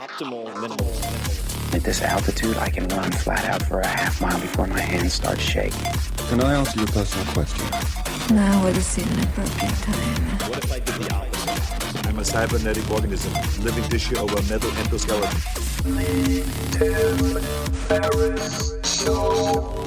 optimal minimal. At this altitude, I can run flat out for a half mile before my hands start shaking. Can I ask you a personal question? Now would seem an appropriate time. What if I did the opposite? I'm a cybernetic organism, living tissue over a metal endoskeleton. Tim Ferriss Show.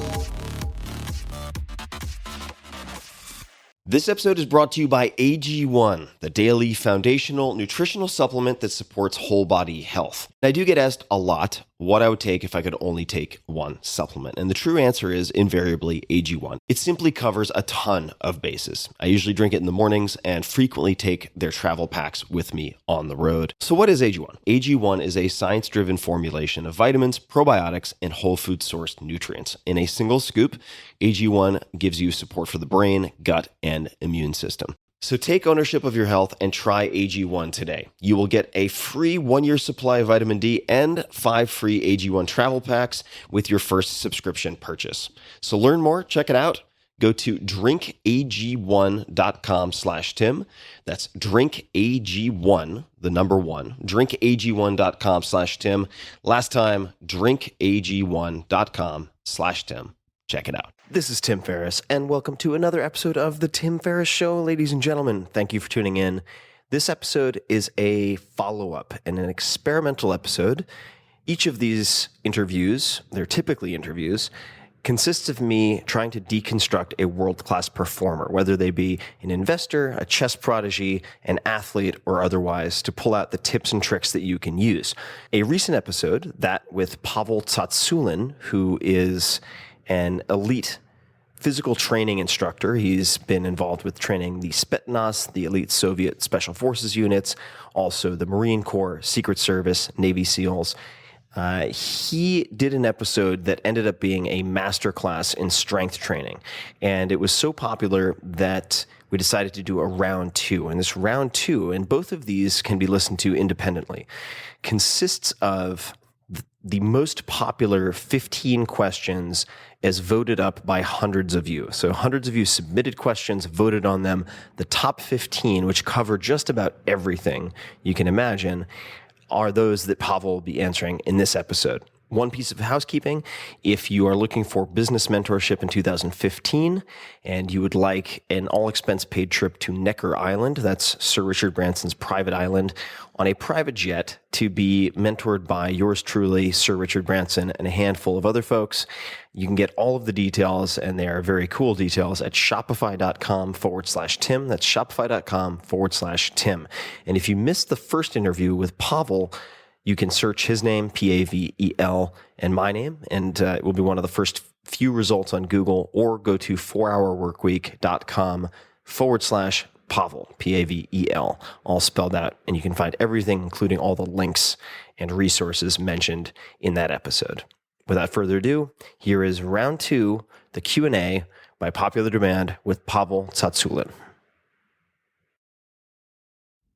This episode is brought to you by AG1, the daily foundational nutritional supplement that supports whole body health. I do get asked a lot what I would take if I could only take one supplement. And the true answer is invariably AG1. It simply covers a ton of bases. I usually drink it in the mornings and frequently take their travel packs with me on the road. So what is AG1? AG1 is a science-driven formulation of vitamins, probiotics, and whole food sourced nutrients. In a single scoop, AG1 gives you support for the brain, gut, and immune system. So take ownership of your health and try AG1 today. You will get a free 1-year supply of vitamin D and 5 free AG1 travel packs with your first subscription purchase. So learn more, check it out. Go to drinkag1.com/Tim. That's drinkag1, the number 1, drinkag1.com/Tim. Last time, drinkag1.com/Tim. Check it out. This is Tim Ferriss, and welcome to another episode of The Tim Ferriss Show. Ladies and gentlemen, thank you for tuning in. This episode is a follow-up and an experimental episode. Each of these interviews, they're typically interviews, consists of me trying to deconstruct a world-class performer, whether they be an investor, a chess prodigy, an athlete, or otherwise, to pull out the tips and tricks that you can use. A recent episode, that with Pavel Tsatsouline, who is an elite physical training instructor. He's been involved with training the Spetsnaz, the elite Soviet special forces units, also the Marine Corps, Secret Service, Navy SEALs. He did an episode that ended up being a masterclass in strength training. And it was so popular that we decided to do a round 2. And this round 2, and both of these can be listened to independently, consists of the most popular 15 questions as voted up by hundreds of you. So hundreds of you submitted questions, voted on them. The top 15, which cover just about everything you can imagine, are those that Pavel will be answering in this episode. One piece of housekeeping: if you are looking for business mentorship in 2015 and you would like an all-expense-paid trip to Necker Island, that's Sir Richard Branson's private island, on a private jet to be mentored by yours truly, Sir Richard Branson, and a handful of other folks, you can get all of the details, and they are very cool details, at shopify.com/Tim. That's shopify.com/Tim. And if you missed the first interview with Pavel, you can search his name, Pavel, and my name, and it will be one of the first few results on Google, or go to 4hourworkweek.com/Pavel, Pavel, all spelled out, and you can find everything, including all the links and resources mentioned in that episode. Without further ado, here is round 2, the Q&A by popular demand with Pavel Tsatsouline.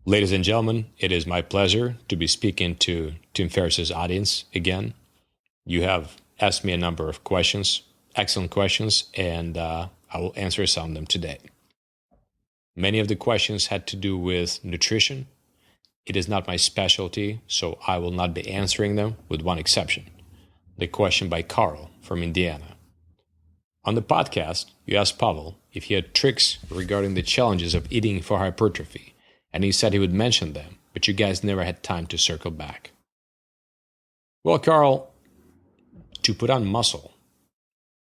Ladies and gentlemen, it is my pleasure to be speaking to Tim Ferriss's audience again. You have asked me a number of questions, excellent questions, and I will answer some of them today. Many of the questions had to do with nutrition. It is not my specialty, so I will not be answering them, with one exception. The question by Carl from Indiana. On the podcast, you asked Pavel if he had tricks regarding the challenges of eating for hypertrophy, and he said he would mention them, but you guys never had time to circle back. Well, Carl, to put on muscle,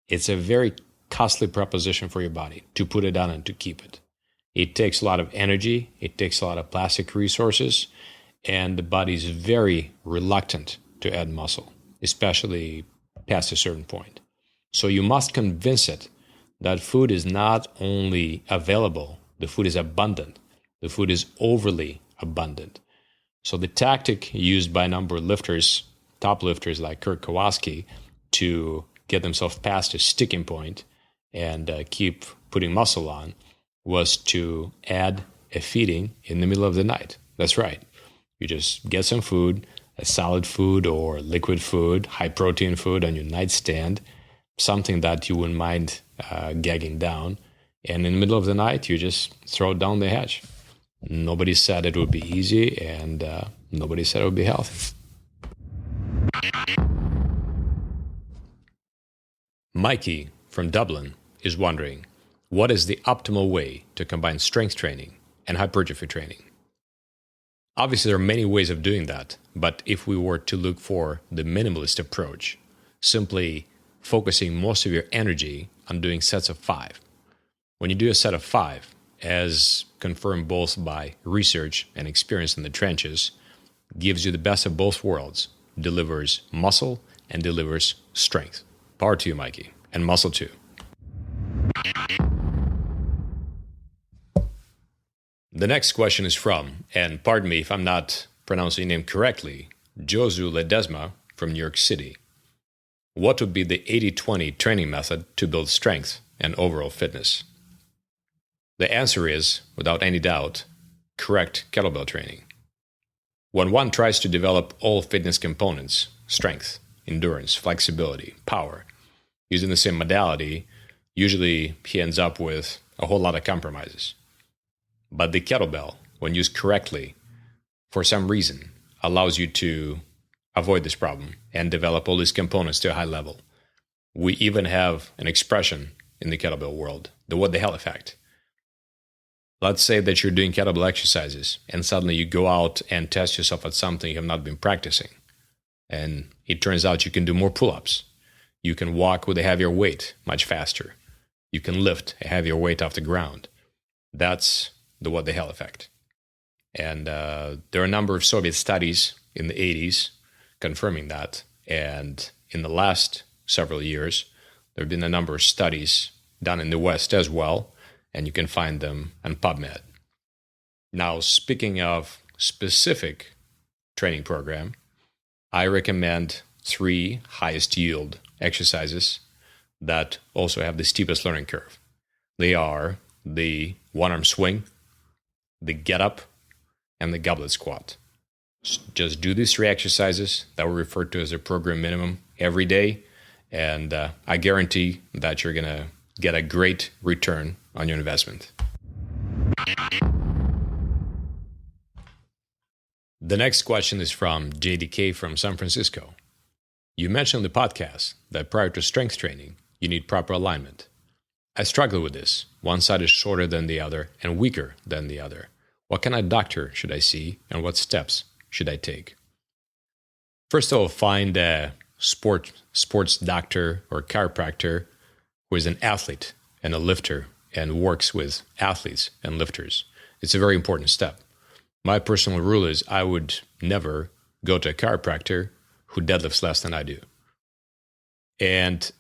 it's a very costly proposition for your body to put it on and to keep it. It takes a lot of energy, it takes a lot of plastic resources, and the body is very reluctant to add muscle, especially past a certain point. So you must convince it that food is not only available, the food is abundant. The food is overly abundant. So the tactic used by a number of lifters, top lifters like Kurt Kowalski, to get themselves past a sticking point and keep putting muscle on, was to add a feeding in the middle of the night. That's right. You just get some food, a solid food or liquid food, high protein food on your nightstand, something that you wouldn't mind gagging down. And in the middle of the night, you just throw it down the hatch. Nobody said it would be easy, and nobody said it would be healthy. Mikey from Dublin is wondering, what is the optimal way to combine strength training and hypertrophy training? Obviously, there are many ways of doing that, but if we were to look for the minimalist approach, simply focusing most of your energy on doing sets of 5. When you do a set of 5, as confirmed both by research and experience in the trenches, gives you the best of both worlds, delivers muscle and delivers strength. Power to you, Mikey, and muscle too. The next question is from, and pardon me if I'm not pronouncing your name correctly, Josu Ledesma from New York City. What would be the 80-20 training method to build strength and overall fitness? The answer is, without any doubt, correct kettlebell training. When one tries to develop all fitness components, strength, endurance, flexibility, power, using the same modality, usually he ends up with a whole lot of compromises. But the kettlebell, when used correctly, for some reason, allows you to avoid this problem and develop all these components to a high level. We even have an expression in the kettlebell world, the what the hell effect. Let's say that you're doing kettlebell exercises and suddenly you go out and test yourself at something you have not been practicing. And it turns out you can do more pull-ups. You can walk with a heavier weight much faster. You can lift a heavier weight off the ground. That's the what the hell effect. And there are a number of Soviet studies in the 80s confirming that. And in the last several years, there have been a number of studies done in the West as well, and you can find them on PubMed. Now, speaking of specific training program, I recommend 3 highest yield exercises that also have the steepest learning curve. They are the one-arm swing, the get-up, and the goblet squat. Just do these 3 exercises that we refer to as a program minimum every day, and I guarantee that you're going to get a great return on your investment. The next question is from JDK from San Francisco. You mentioned in the podcast that prior to strength training, you need proper alignment. I struggle with this. One side is shorter than the other and weaker than the other. What kind of doctor should I see and what steps should I take? First of all, find a sports doctor or chiropractor who is an athlete and a lifter and works with athletes and lifters. It's a very important step. My personal rule is I would never go to a chiropractor who deadlifts less than I do. And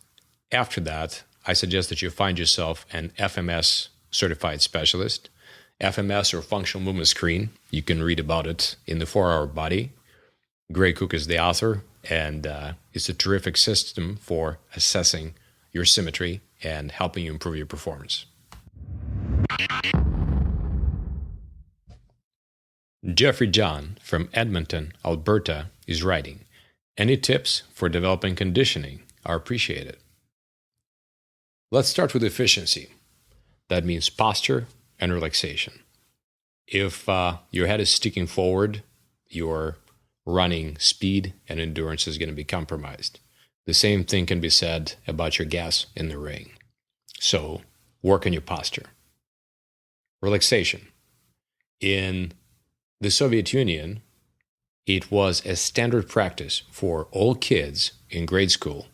after that, I suggest that you find yourself an FMS certified specialist. FMS, or functional movement screen. You can read about it in the 4-Hour Body. Gray Cook is the author, and it's a terrific system for assessing your symmetry and helping you improve your performance. Jeffrey John from Edmonton, Alberta is writing, any tips for developing conditioning are appreciated. Let's start with efficiency. That means posture and relaxation. If your head is sticking forward, your running speed and endurance is going to be compromised. The same thing can be said about your gas in the ring. So work on your posture. Relaxation. In the Soviet Union, it was a standard practice for all kids in grade school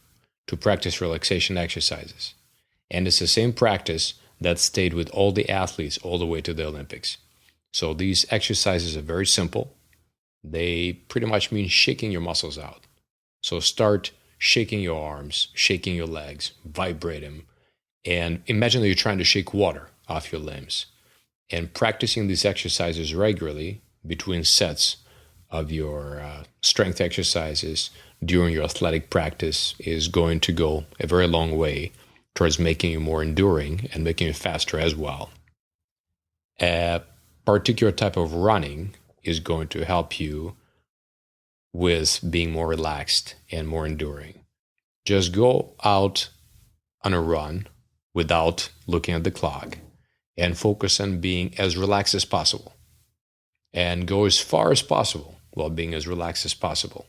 to practice relaxation exercises. And it's the same practice that stayed with all the athletes all the way to the Olympics. So these exercises are very simple. They pretty much mean shaking your muscles out. So start shaking your arms, shaking your legs, vibrate them, and imagine that you're trying to shake water off your limbs. And practicing these exercises regularly between sets of your strength exercises during your athletic practice is going to go a very long way towards making you more enduring and making you faster as well. A particular type of running is going to help you with being more relaxed and more enduring. Just go out on a run without looking at the clock and focus on being as relaxed as possible. And go as far as possible while being as relaxed as possible.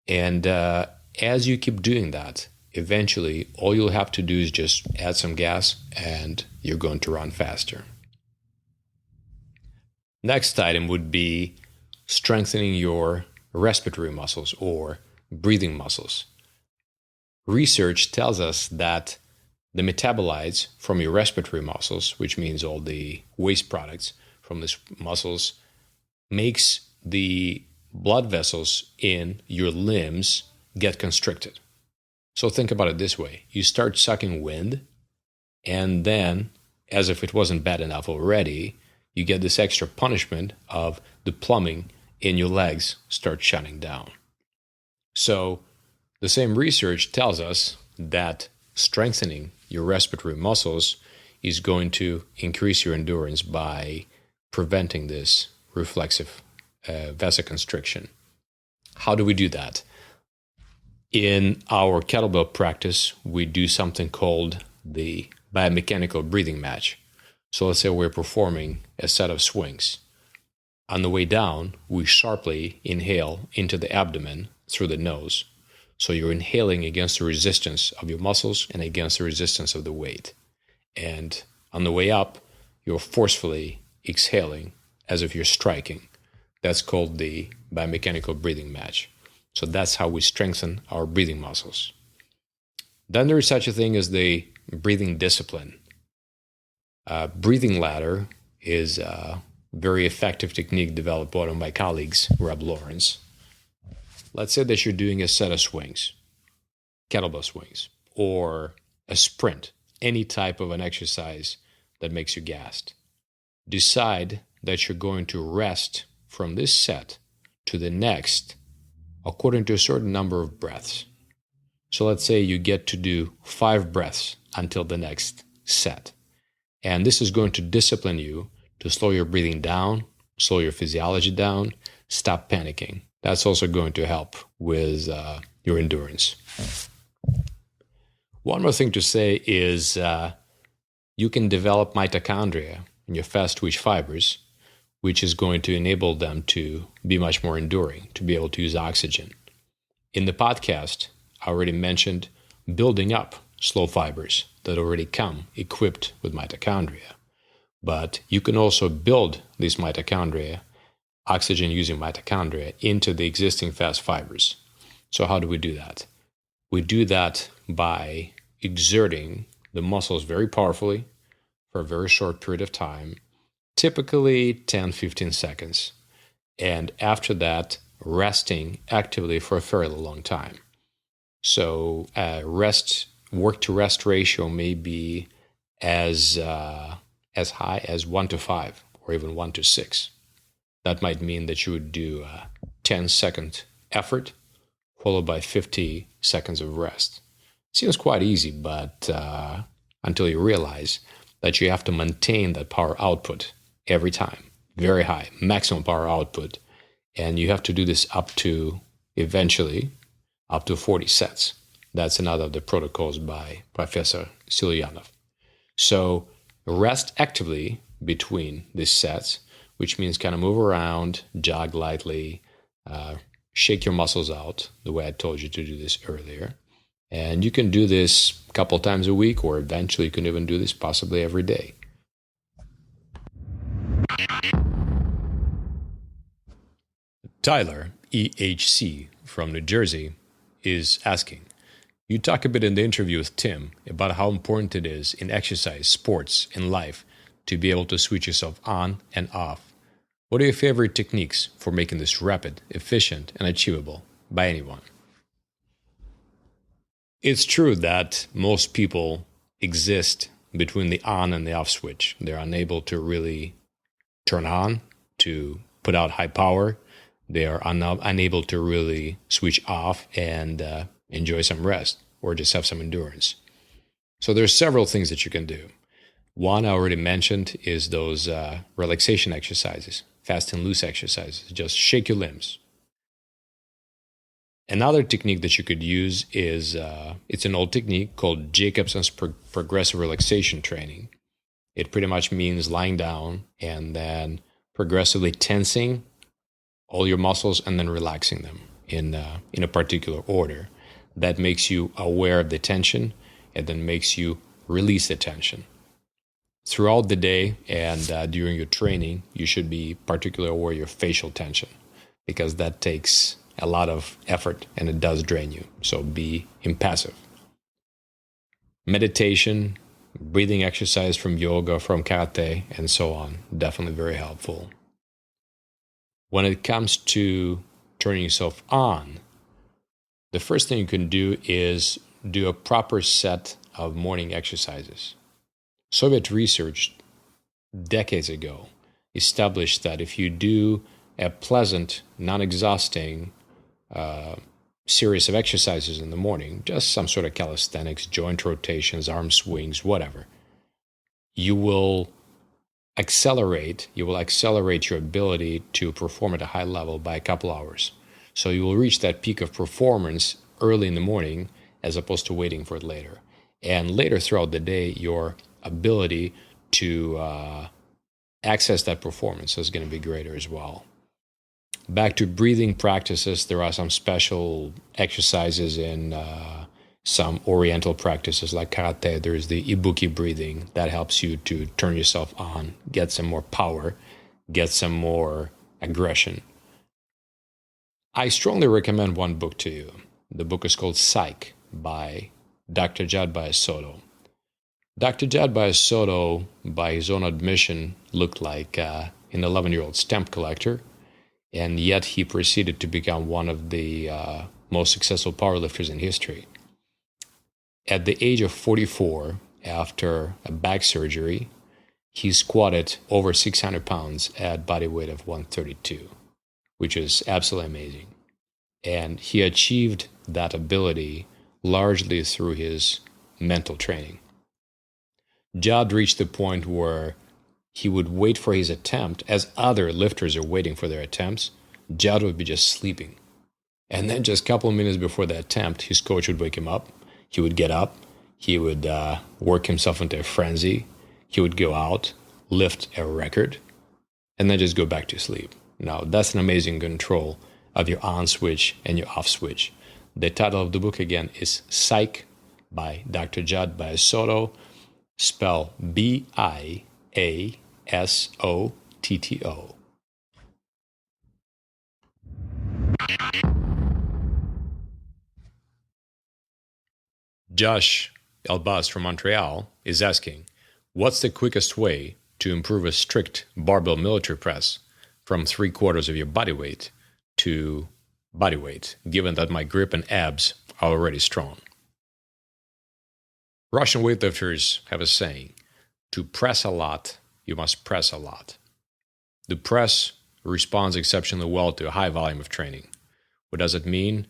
And as you keep doing that, eventually all you'll have to do is just add some gas and you're going to run faster. Next item would be strengthening your respiratory muscles or breathing muscles. Research tells us that the metabolites from your respiratory muscles, which means all the waste products from these muscles, makes the blood vessels in your limbs get constricted. So think about it this way. You start sucking wind, and then, as if it wasn't bad enough already, you get this extra punishment of the plumbing in your legs start shutting down. So the same research tells us that strengthening your respiratory muscles is going to increase your endurance by preventing this reflexive vasoconstriction. How do we do that? In our kettlebell practice, we do something called the biomechanical breathing match. So let's say we're performing a set of swings. On the way down, we sharply inhale into the abdomen through the nose. So you're inhaling against the resistance of your muscles and against the resistance of the weight. And on the way up, you're forcefully exhaling as if you're striking. That's called the biomechanical breathing match. So that's how we strengthen our breathing muscles. Then there is such a thing as the breathing discipline. Breathing ladder is a very effective technique developed by one of my colleagues, Rob Lawrence. Let's say that you're doing a set of swings, kettlebell swings, or a sprint, any type of an exercise that makes you gassed. Decide that you're going to rest from this set to the next according to a certain number of breaths. So let's say you get to do 5 breaths until the next set. And this is going to discipline you to slow your breathing down, slow your physiology down, stop panicking. That's also going to help with your endurance. One more thing to say is you can develop mitochondria in your fast-twitch fibers, which is going to enable them to be much more enduring, to be able to use oxygen. In the podcast, I already mentioned building up slow fibers that already come equipped with mitochondria. But you can also build these mitochondria, oxygen-using mitochondria, into the existing fast fibers. So how do we do that? We do that by exerting the muscles very powerfully for a very short period of time, typically 10-15 seconds. And after that, resting actively for a fairly long time. So work-to-rest ratio may be as high as 1:5 or even 1:6. That might mean that you would do a 10-second effort followed by 50 seconds of rest. Seems quite easy, but until you realize that you have to maintain that power output every time, very high, maximum power output, and you have to do this eventually up to 40 sets. That's another of the protocols by Professor Silyanov. So rest actively between these sets, which means kind of move around, jog lightly, shake your muscles out, the way I told you to do this earlier. And you can do this a couple times a week, or eventually you can even do this possibly every day. Tyler, EHC, from New Jersey, is asking, you talk a bit in the interview with Tim about how important it is in exercise, sports, and life to be able to switch yourself on and off. What are your favorite techniques for making this rapid, efficient, and achievable by anyone? It's true that most people exist between the on and the off switch. They're unable to really turn on, to put out high power. They are unable to really switch off and enjoy some rest or just have some endurance. So there's several things that you can do. One I already mentioned is those relaxation exercises, fast and loose exercises. Just shake your limbs. Another technique that you could use is, it's an old technique called Jacobson's progressive relaxation training. It pretty much means lying down and then progressively tensing all your muscles and then relaxing them in a particular order. That makes you aware of the tension and then makes you release the tension. Throughout the day and during your training, you should be particularly aware of your facial tension because that takes a lot of effort and it does drain you. So be impassive. Meditation, breathing exercise from yoga, from karate, and so on, definitely very helpful. When it comes to turning yourself on, the first thing you can do is do a proper set of morning exercises. Soviet research decades ago established that if you do a pleasant, non-exhausting series of exercises in the morning, just some sort of calisthenics, joint rotations, arm swings, whatever, you will accelerate your ability to perform at a high level by a couple hours. So you will reach that peak of performance early in the morning as opposed to waiting for it later. And later throughout the day, your ability to access that performance is going to be greater as well. Back to breathing practices, there are some special exercises in some oriental practices like karate. There's the ibuki breathing that helps you to turn yourself on, get some more power, get some more aggression. I strongly recommend one book to you. The book is called Psych by Dr. Jad Soto. Dr. Jad Soto, by his own admission, looked like an 11-year-old stamp collector, and yet he proceeded to become one of the most successful powerlifters in history. At the age of 44, after a back surgery, he squatted over 600 pounds at body weight of 132, which is absolutely amazing. And he achieved that ability largely through his mental training. Jad reached the point where he would wait for his attempt, as other lifters are waiting for their attempts. Jad would be just sleeping. And then just a couple of minutes before the attempt, his coach would wake him up. He would get up. He would work himself into a frenzy. He would go out, lift a record, and then just go back to sleep. Now, that's an amazing control of your on switch and your off switch. The title of the book, again, is Psych by Dr. Jad Soto, spell Biasotto. Josh Elbaz from Montreal is asking, what's the quickest way to improve a strict barbell military press from 3/4 of your body weight to body weight, given that my grip and abs are already strong? Russian weightlifters have a saying, to press a lot, you must press a lot. The press responds exceptionally well to a high volume of training. What does it mean?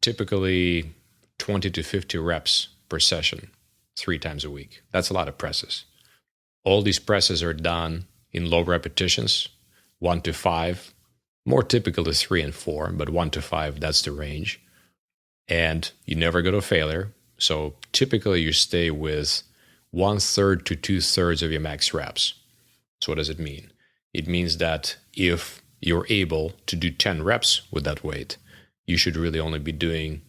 Typically 20 to 50 reps per session, 3 times a week. That's a lot of presses. All these presses are done in low repetitions, 1 to 5, more typically 3 and 4, but 1 to 5, that's the range. And you never go to failure. So typically you stay with 1/3 to 2/3 of your max reps. So what does it mean? It means that if you're able to do 10 reps with that weight, you should really only be doing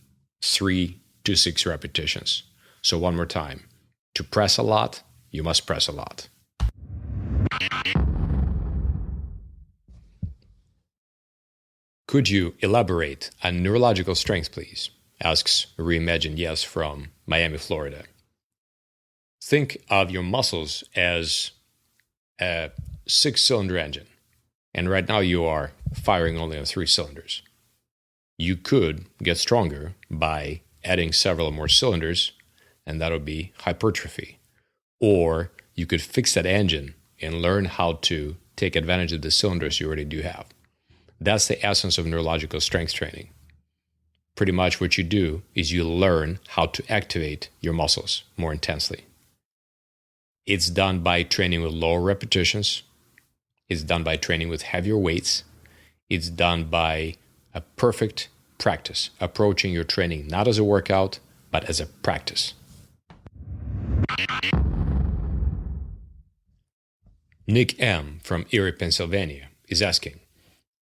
3 to 6 repetitions. So one more time, to press a lot, you must press a lot. Could you elaborate on neurological strength, please? Asks Reimagined Yes from Miami, Florida. Think of your muscles as a 6-cylinder engine, and right now you are firing only on 3 cylinders. You could get stronger by adding several more cylinders, and that would be hypertrophy. Or you could fix that engine and learn how to take advantage of the cylinders you already do have. That's the essence of neurological strength training. Pretty much what you do is you learn how to activate your muscles more intensely. It's done by training with lower repetitions. It's done by training with heavier weights. It's done by a perfect practice, approaching your training not as a workout, but as a practice. Nick M. from Erie, Pennsylvania is asking,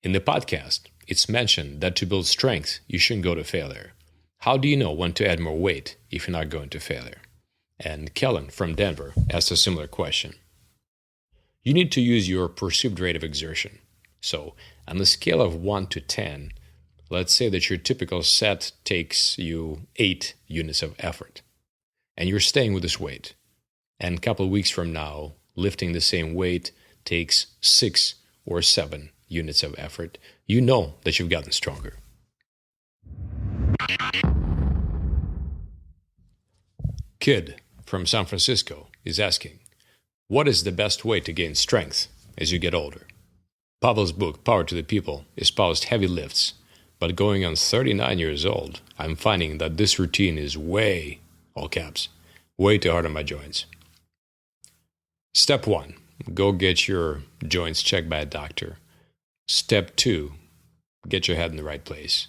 in the podcast, it's mentioned that to build strength, you shouldn't go to failure. How do you know when to add more weight if you're not going to failure? And Kellen from Denver asked a similar question. You need to use your perceived rate of exertion. So on a scale of 1 to 10, let's say that your typical set takes you 8 units of effort, and you're staying with this weight. And a couple of weeks from now, lifting the same weight takes 6 or 7 units of effort. You know that you've gotten stronger. Kid from San Francisco is asking, what is the best way to gain strength as you get older? Pavel's book, Power to the People, espoused heavy lifts, but going on 39 years old, I'm finding that this routine is way, all caps, way too hard on my joints. Step 1, go get your joints checked by a doctor. Step 2, get your head in the right place.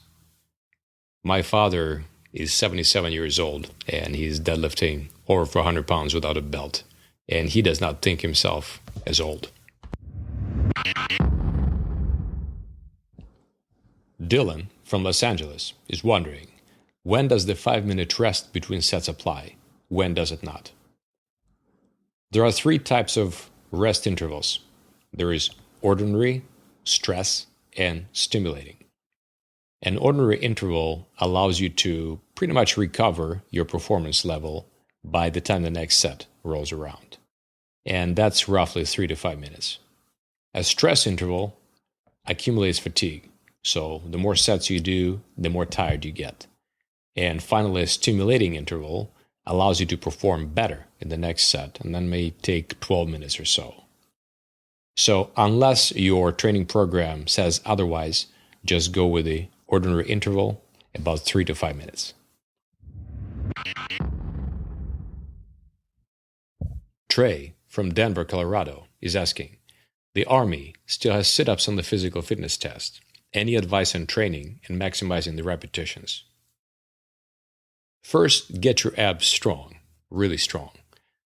My father is 77 years old, and he's deadlifting over 400 pounds without a belt, and he does not think himself as old. Dylan from Los Angeles is wondering, when does the 5-minute rest between sets apply? When does it not? There are 3 types of rest intervals. There is ordinary, stress, and stimulating. An ordinary interval allows you to pretty much recover your performance level by the time the next set rolls around. And that's roughly 3 to 5 minutes. A stress interval accumulates fatigue. So the more sets you do, the more tired you get. And finally, a stimulating interval allows you to perform better in the next set, and that may take 12 minutes or so. So unless your training program says otherwise, just go with the ordinary interval, about 3 to 5 minutes. Trey from Denver, Colorado is asking, the Army still has sit-ups on the physical fitness test. Any advice on training and maximizing the repetitions? First, get your abs strong, really strong.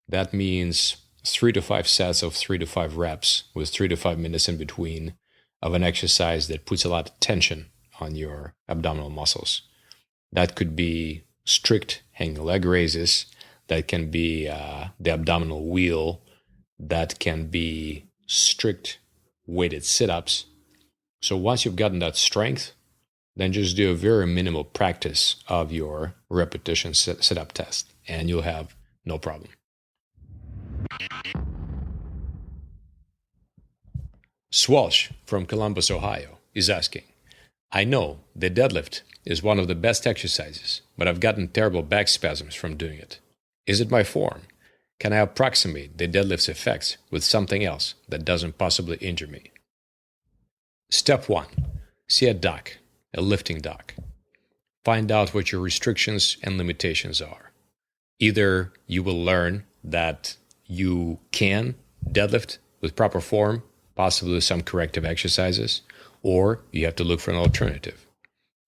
That means 3 to 5 sets of 3 to 5 reps with 3 to 5 minutes in between of an exercise that puts a lot of tension on your abdominal muscles. That could be strict hanging leg raises. That can be the abdominal wheel. That can be strict weighted sit-ups. So once you've gotten that strength, then just do a very minimal practice of your repetition sit-up test, and you'll have no problem. Swalsh from Columbus, Ohio is asking, I know the deadlift is one of the best exercises, but I've gotten terrible back spasms from doing it. Is it my form? Can I approximate the deadlift's effects with something else that doesn't possibly injure me? Step 1. See a doc, a lifting doc. Find out what your restrictions and limitations are. Either you will learn that you can deadlift with proper form, possibly with some corrective exercises, or you have to look for an alternative.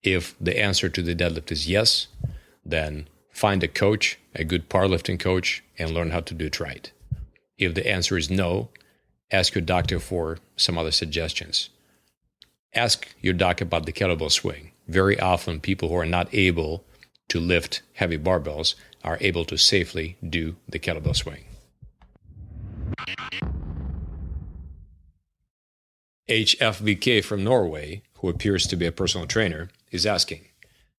If the answer to the deadlift is yes, then find a coach, a good powerlifting coach, and learn how to do it right. If the answer is no, ask your doctor for some other suggestions. Ask your doc about the kettlebell swing. Very often, people who are not able to lift heavy barbells are able to safely do the kettlebell swing. HFVK from Norway, who appears to be a personal trainer, is asking,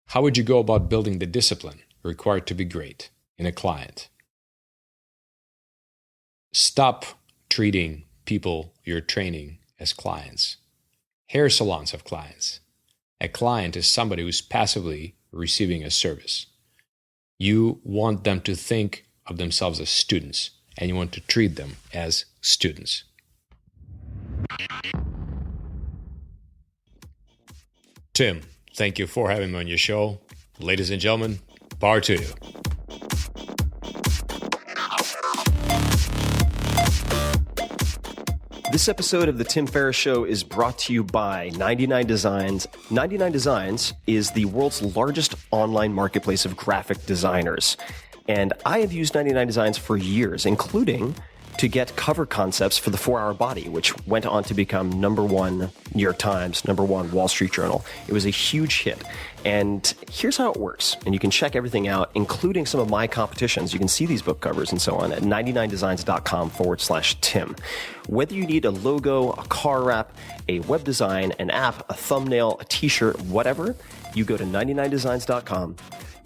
how would you go about building the discipline required to be great in a client? Stop treating people you're training as clients. Hair salons have clients. A client is somebody who's passively receiving a service. You want them to think of themselves as students, and you want to treat them as students. Tim, thank you for having me on your show. Ladies and gentlemen, power to you. This episode of The Tim Ferriss Show is brought to you by 99 Designs. 99 Designs is the world's largest online marketplace of graphic designers. And I have used 99 Designs for years, including to get cover concepts for the 4-Hour Body, which went on to become #1 New York Times, #1 Wall Street Journal. It was a huge hit. And here's how it works. And you can check everything out, including some of my competitions. You can see these book covers and so on at 99designs.com/Tim. Whether you need a logo, a car wrap, a web design, an app, a thumbnail, a t-shirt, whatever, you go to 99designs.com.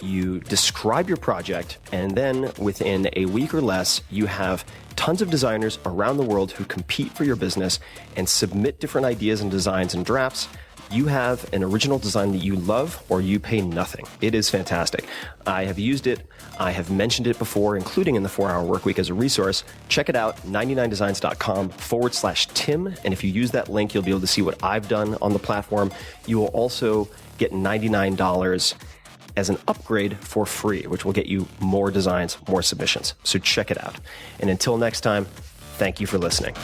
You describe your project, and then within a week or less, you have tons of designers around the world who compete for your business and submit different ideas and designs and drafts. You have an original design that you love, or you pay nothing. It is fantastic. I have used it. I have mentioned it before, including in the 4-Hour Workweek as a resource. Check it out, 99designs.com/Tim. And if you use that link, you'll be able to see what I've done on the platform. You will also get $99 as an upgrade for free, which will get you more designs, more submissions. So check it out. And until next time, thank you for listening.